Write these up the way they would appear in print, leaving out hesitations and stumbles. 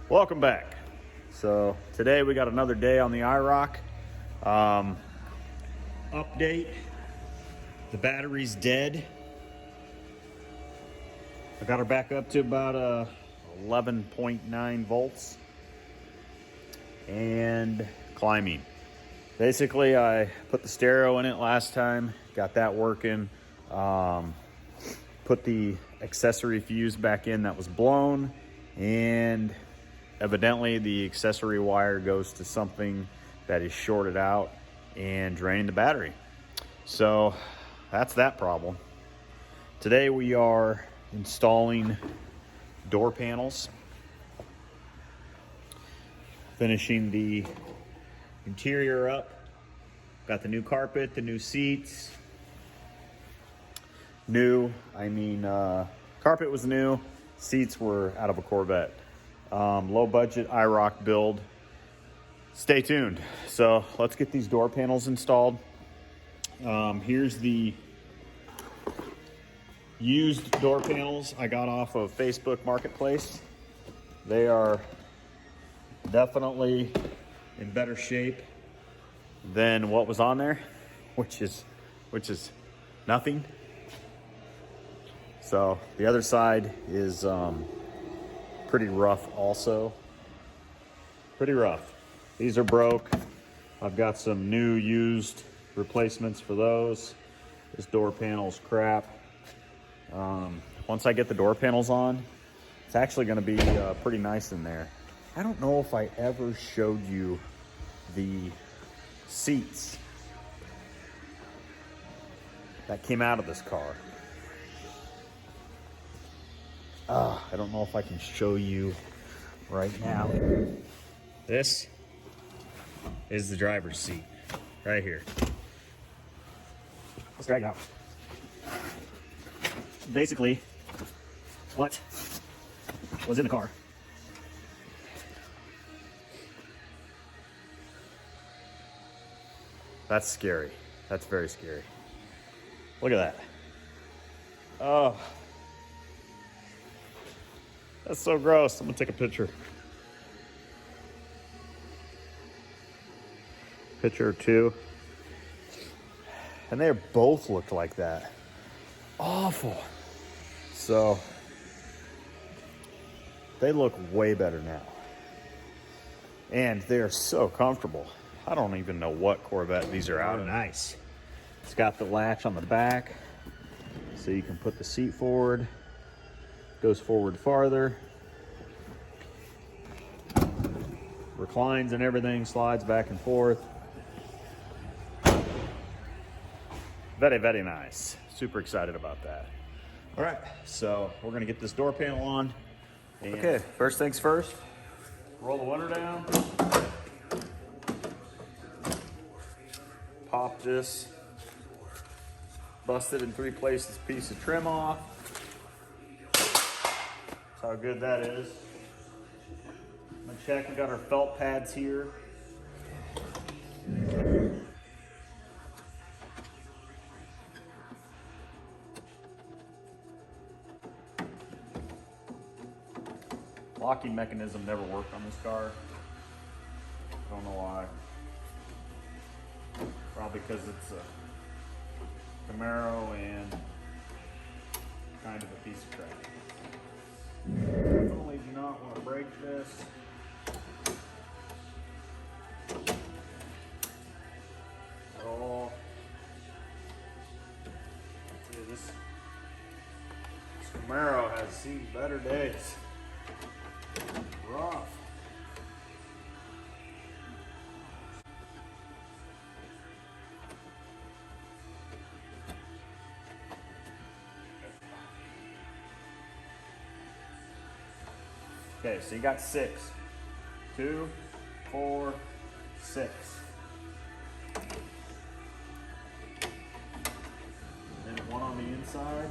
Welcome back. So today we got another day on the IROC. Update, the battery's dead. I got her back up to about 11.9 volts and climbing. Basically, I put the stereo in it last time, got that working. Put the accessory fuse back in that was blown, and evidently the accessory wire goes to something that is shorted out and draining the battery. So that's that problem. Today we are installing door panels, finishing the interior up. Got the new carpet, the new seats. Carpet was new, seats were out of a Corvette. Low budget IROC build. Stay tuned. So let's get these door panels installed. Here's the used door panels I got off of Facebook Marketplace. They are definitely in better shape than what was on there, which is nothing. So the other side is pretty rough also. Pretty rough. These are broke. I've got some new used replacements for those. This door panel's crap. Once I get the door panels on, it's actually gonna be pretty nice in there. I don't know if I ever showed you the seats that came out of this car. I don't know if I can show you right now. This is the driver's seat right here. Let's drag it out. Basically, what was in the car. That's scary. That's very scary. Look at that. Oh. That's so gross. I'm gonna take a picture. Picture or two. And they both looked like that. Awful. So, they look way better now. And they're so comfortable. I don't even know what Corvette these are out of. Nice. It's got the latch on the back, so you can put the seat forward. Goes forward farther. Reclines and everything, slides back and forth. Very, very nice. Super excited about that. All right, so we're gonna get this door panel on. Okay, first things first, roll the window down. Pop this busted in 3 places piece of trim off. That's how good that is. I'm gonna check, we got our felt pads here. Locking mechanism never worked on this car. Don't know why. Probably because it's a Camaro and kind of a piece of crap. Definitely do not want to break this. At all. Yeah, this Camaro has seen better days. Rough. Okay, so you got 6. 2, 4, 6. And then 1 on the inside.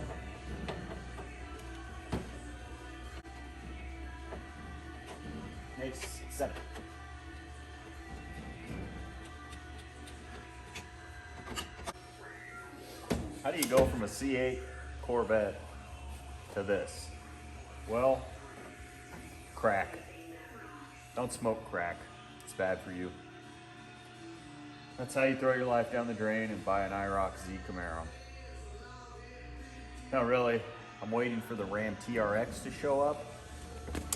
Makes 7. How do you go from a C8 Corvette to this? Well, crack. Don't smoke crack. It's bad for you. That's how you throw your life down the drain and buy an IROCZ Camaro. No, really, I'm waiting for the Ram TRX to show up,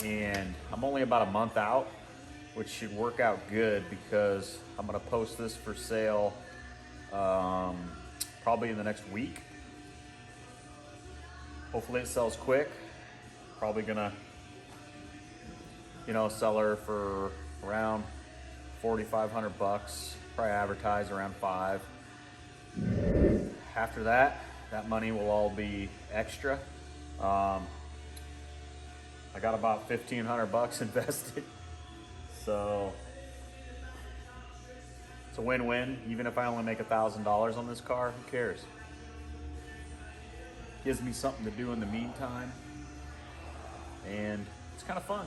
and I'm only about a month out, which should work out good because I'm gonna post this for sale probably in the next week. Hopefully it sells quick. Probably gonna, sell her for around 4,500 bucks. Probably advertise around 5. After that, that money will all be extra. I got about 1,500 bucks invested. So it's a win-win. Even if I only make $1,000 on this car, who cares? Gives me something to do in the meantime, and it's kind of fun.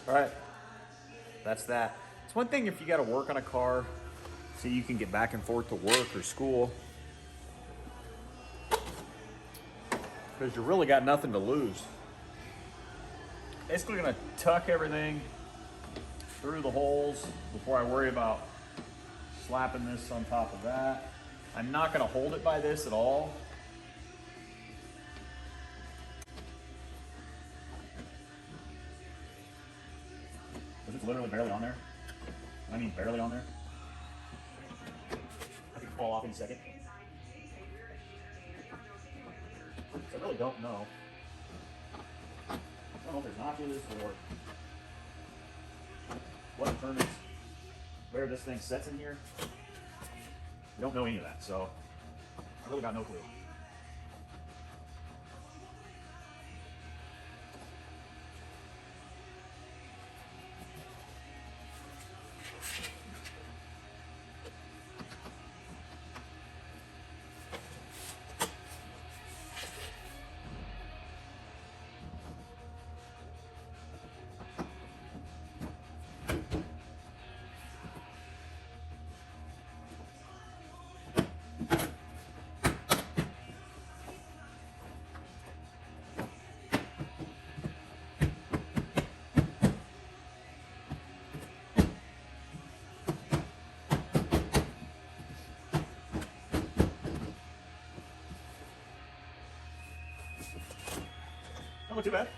All right, that's that. It's one thing if you got to work on a car so you can get back and forth to work or school, because you really got nothing to lose. Basically gonna tuck everything through the holes before I worry about slapping this on top of that. I'm not gonna hold it by this at all. Is it literally barely on there? I mean barely on there. I could fall off in a second. So I really don't know. I don't know if there's notches or what determines where this thing sets in here. We don't know any of that, so I really got no clue. Not too bad.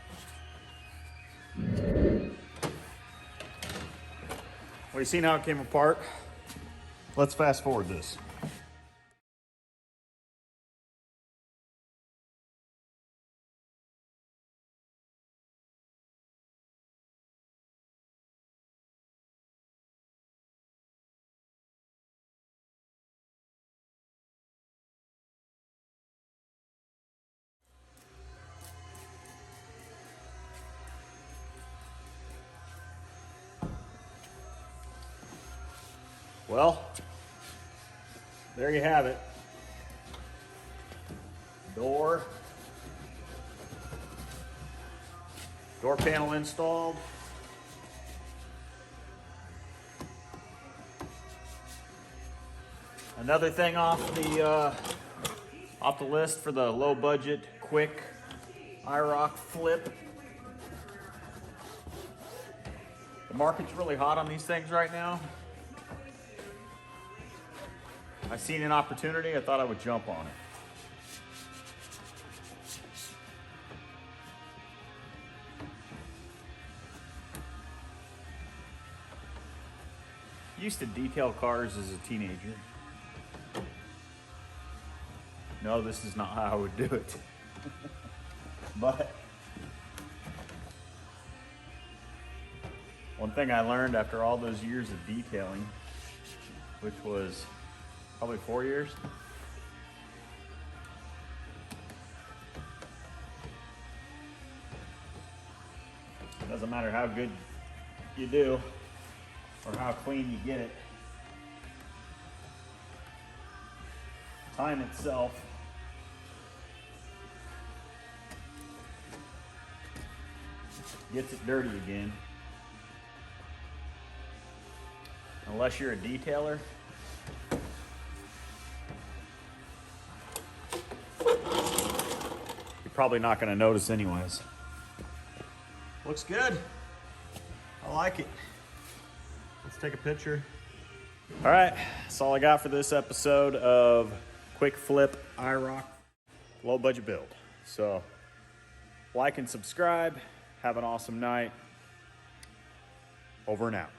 Well, you seen how it came apart? Let's fast forward this. Well, there you have it. Door panel installed. Another thing off the list for the low budget, quick IROC flip. The market's really hot on these things right now. I seen an opportunity, I thought I would jump on it. Used to detail cars as a teenager. No, this is not how I would do it. But one thing I learned after all those years of detailing, which was probably 4 years. It doesn't matter how good you do or how clean you get it. Time itself gets it dirty again. unless you're a detailer. You're probably not gonna notice anyways. Looks good. I like it. Let's take a picture. All right, that's all I got for this episode of Quick Flip IROCZ Low Budget Build. So like and subscribe. Have an awesome night. Over and out.